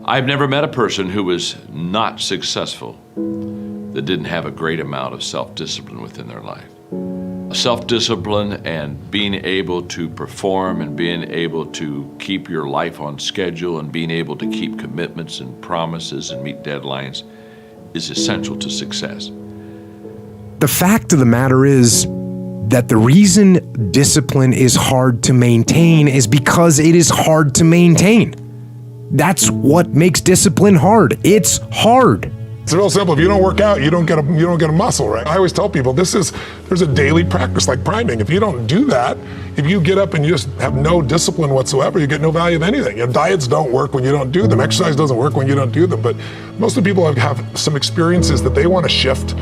I've never met a person who was not successful that didn't have a great amount of self-discipline within their life. Self-discipline and being able to perform and being able to keep your life on schedule and being able to keep commitments and promises and meet deadlines is essential to success. The fact of the matter is that the reason discipline is hard to maintain is because it is hard to maintain. That's what makes discipline hard. It's hard. It's real simple. If you don't work out, you don't get a muscle, right? I always tell people there's a daily practice like priming. If you don't do that, if you get up and you just have no discipline whatsoever, you get no value of anything. Your diets don't work when you don't do them. Exercise doesn't work when you don't do them. But most of the people have some experiences that they want to shift.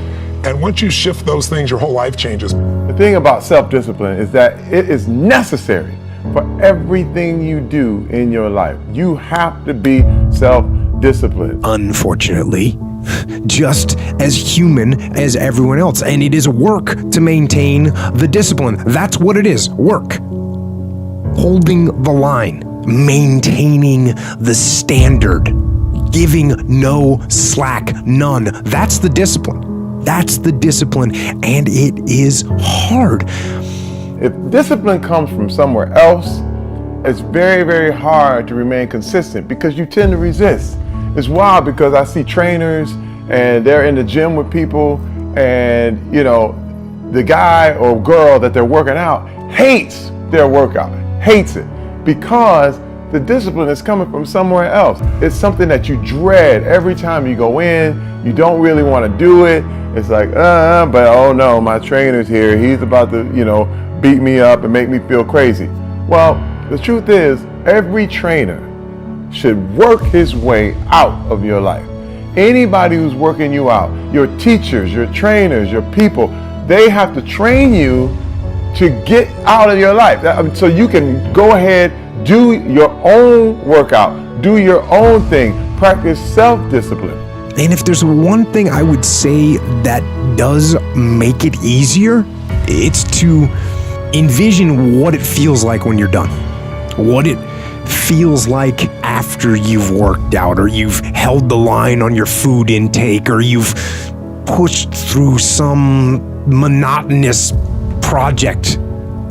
And once you shift those things, your whole life changes. The thing about self-discipline is that it is necessary for everything you do in your life. You have to be self-disciplined. Unfortunately, just as human as everyone else. And it is work to maintain the discipline. That's what it is, work. Holding the line, maintaining the standard, giving no slack, none. That's the discipline. That's the discipline, and it is hard. If discipline comes from somewhere else, it's very, very hard to remain consistent because you tend to resist. It's wild because I see trainers and they're in the gym with people and, the guy or girl that they're working out hates their workout, hates it because the discipline is coming from somewhere else. It's something that you dread every time you go in. You don't really want to do it. It's like, but oh no, my trainer's here. He's about to, beat me up and make me feel crazy. Well, the truth is, every trainer should work his way out of your life. Anybody who's working you out, your teachers, your trainers, your people, they have to train you to get out of your life. So you can go ahead, do your own workout, do your own thing, practice self-discipline. And if there's one thing I would say that does make it easier, it's to envision what it feels like when you're done. What it feels like after you've worked out, or you've held the line on your food intake, or you've pushed through some monotonous project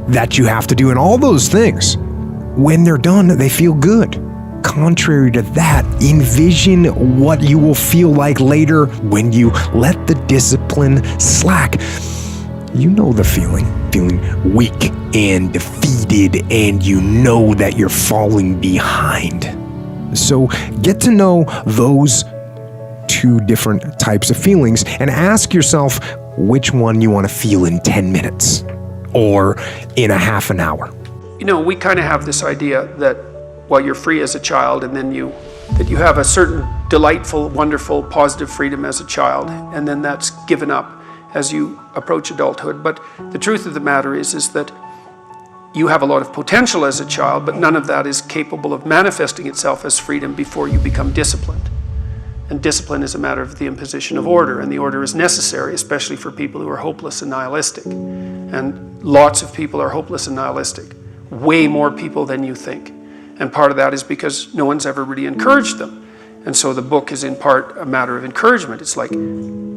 that you have to do, and all those things. When they're done, they feel good. Contrary to that, envision what you will feel like later when you let the discipline slack. You know the feeling weak and defeated, and you know that you're falling behind. So get to know those two different types of feelings and ask yourself which one you want to feel in 10 minutes or in a half an hour. We kind of have this idea that you're free as a child, and then that you have a certain delightful, wonderful, positive freedom as a child, and then that's given up as you approach adulthood. But the truth of the matter is that you have a lot of potential as a child, but none of that is capable of manifesting itself as freedom before you become disciplined. And discipline is a matter of the imposition of order, and the order is necessary, especially for people who are hopeless and nihilistic. And lots of people are hopeless and nihilistic, way more people than you think. And part of that is because no one's ever really encouraged them. And so the book is in part a matter of encouragement. It's like,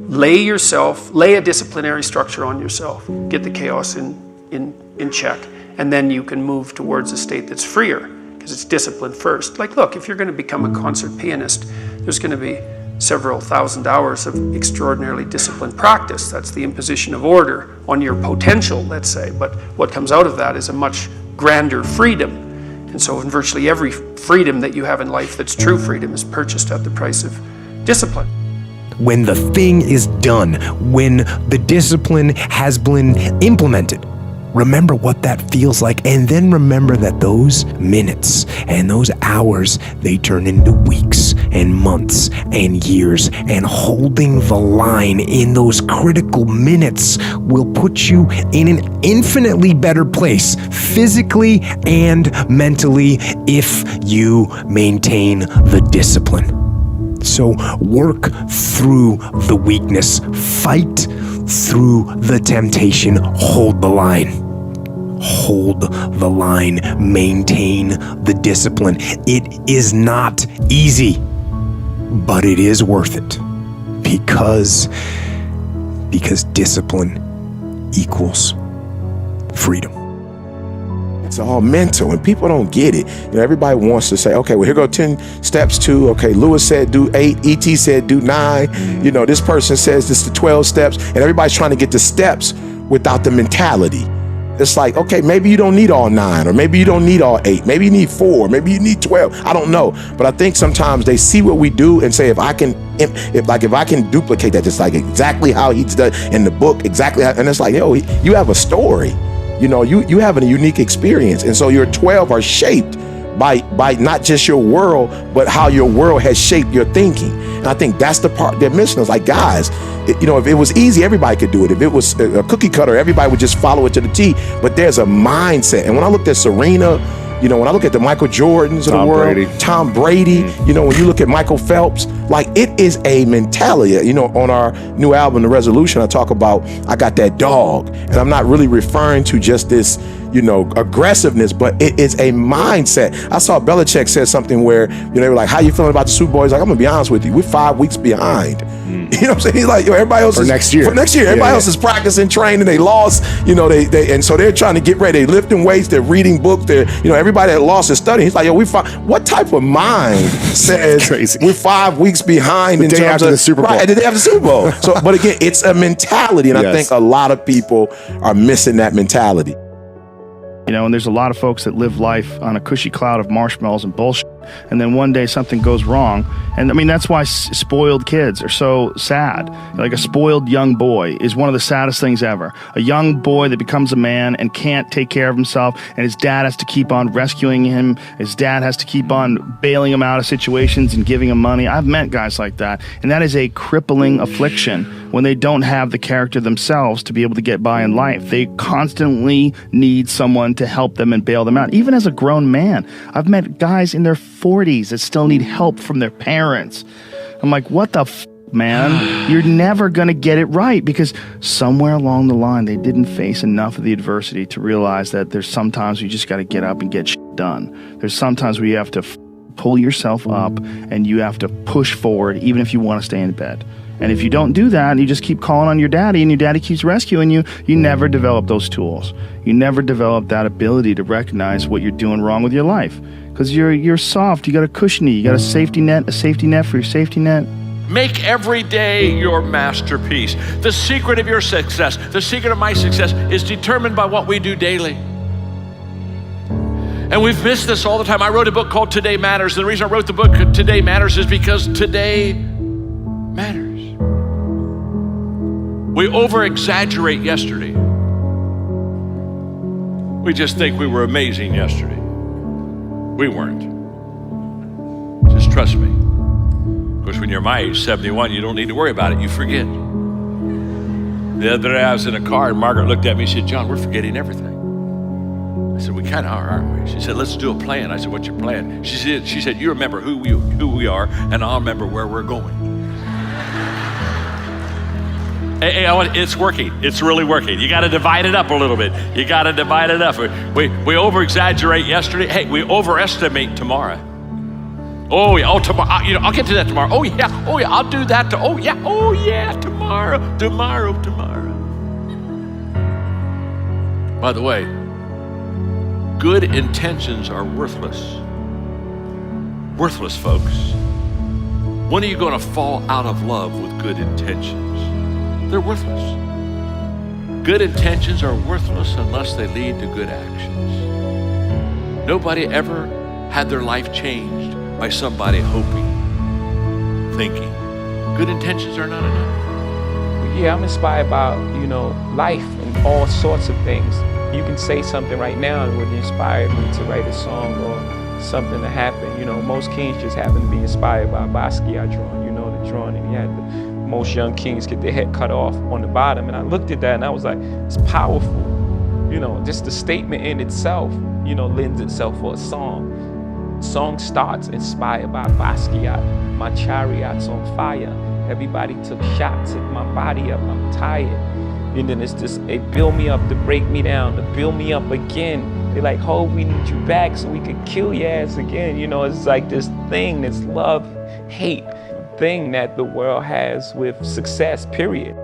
lay a disciplinary structure on yourself, get the chaos in check, and then you can move towards a state that's freer, because it's discipline first. Like, look, if you're going to become a concert pianist, there's going to be several thousand hours of extraordinarily disciplined practice. That's the imposition of order on your potential, let's say. But what comes out of that is a much grander freedom. And so in virtually every freedom that you have in life that's true freedom is purchased at the price of discipline. When the thing is done, when the discipline has been implemented, remember what that feels like, and then remember that those minutes and those hours, they turn into weeks and months and years, and holding the line in those critical minutes will put you in an infinitely better place, physically and mentally, if you maintain the discipline. So work through the weakness, fight through the temptation, hold the line. Hold the line, maintain the discipline. It is not easy. but it is worth it because discipline equals freedom. It's all mental, and people don't get it. You know, everybody wants to say, okay, well, here go 10 steps to, okay, Lewis said do 8, E.T. said do 9, you know, this person says this is the 12 steps, and everybody's trying to get the steps without the mentality. It's like, okay, maybe you don't need all 9, or maybe you don't need all 8, maybe you need 4, maybe you need 12, I don't know. But I think sometimes they see what we do and say, if I can duplicate that, just like exactly how he's done in the book, exactly how, and it's like, yo, you have a story. You know, you have a unique experience. And so your 12 are shaped by not just your world, but how your world has shaped your thinking. And I think that's the part they're missing. It's like, guys, you know, if it was easy, everybody could do it. If it was a cookie cutter, everybody would just follow it to the T. But there's a mindset. And when I looked at Serena, you know, when I look at the Michael Jordans of the world, Tom Brady, you know, when you look at Michael Phelps, like it is a mentality. You know, on our new album, The Resolution, I talk about, I got that dog. And I'm not really referring to just this, you know, aggressiveness, but it is a mindset. I saw Belichick said something where, you know, they were like, how you feeling about the Super Bowl? He's like, I'm gonna be honest with you, we're 5 weeks behind. You know what I'm saying? He's like, yo, everybody else is next year. For next year, everybody else is practicing, training, they lost, you know, they and so they're trying to get ready. They're lifting weights, they're reading books, they're, you know, everybody that lost is studying. He's like, yo, what type of mind says we're 5 weeks behind in terms of the Super Bowl. Right, the day after the Super Bowl. So, but again, it's a mentality, and I think a lot of people are missing that mentality. You know, and there's a lot of folks that live life on a cushy cloud of marshmallows and bullshit, and then one day something goes wrong. And I mean, that's why spoiled kids are so sad. Like a spoiled young boy is one of the saddest things ever. A young boy that becomes a man and can't take care of himself, and his dad has to keep on rescuing him. His dad has to keep on bailing him out of situations and giving him money. I've met guys like that, and that is a crippling affliction when they don't have the character themselves to be able to get by in life. They constantly need someone to help them and bail them out. Even as a grown man, I've met guys in their 40s that still need help from their parents. I'm like, what the man? You're never going to get it right, because somewhere along the line, they didn't face enough of the adversity to realize that there's sometimes you just got to get up and get shit done. There's sometimes where you have to pull yourself up and you have to push forward, even if you want to stay in bed. And if you don't do that, and you just keep calling on your daddy, and your daddy keeps rescuing you, you never develop those tools. You never develop that ability to recognize what you're doing wrong with your life. Because you're soft, you got a cushiony, you got a safety net for your safety net. Make every day your masterpiece. The secret of your success, the secret of my success, is determined by what we do daily. And we've missed this all the time. I wrote a book called Today Matters. And the reason I wrote the book Today Matters is because today matters. We over-exaggerate yesterday. We just think we were amazing yesterday. We weren't. Just trust me. Of course, when you're my age, 71, you don't need to worry about it. You forget. The other day I was in a car and Margaret looked at me and said, John, we're forgetting everything. I said, we kind of are, aren't we? She said, let's do a plan. I said, what's your plan? She said, you remember who we are, and I'll remember where we're going. Hey, it's working. It's really working. You got to divide it up a little bit. You got to divide it up. We over-exaggerate yesterday. Hey, we overestimate tomorrow. Oh yeah. Oh, tomorrow. I'll get to that tomorrow. Oh yeah. Oh yeah. I'll do that. Oh yeah. Tomorrow. By the way, good intentions are worthless. Worthless, folks. When are you going to fall out of love with good intentions? They're worthless. Good intentions are worthless unless they lead to good actions. Nobody ever had their life changed by somebody hoping, thinking. Good intentions are not enough. Yeah, I'm inspired by, life and all sorts of things. You can say something right now that would inspire me to write a song or something to happen. Most kings just happen to be inspired by Basquiat drawing, the drawing, and he had most young kings get their head cut off on the bottom. And I looked at that and I was like, it's powerful. Just the statement in itself, lends itself for a song. Song starts inspired by Basquiat. My chariot's on fire. Everybody took shots at my body up. I'm tired. And then it's just, they build me up to break me down, to build me up again. They're like, oh, we need you back so we could kill your ass again. It's like this thing, this love, hate. thing that the world has with success, period.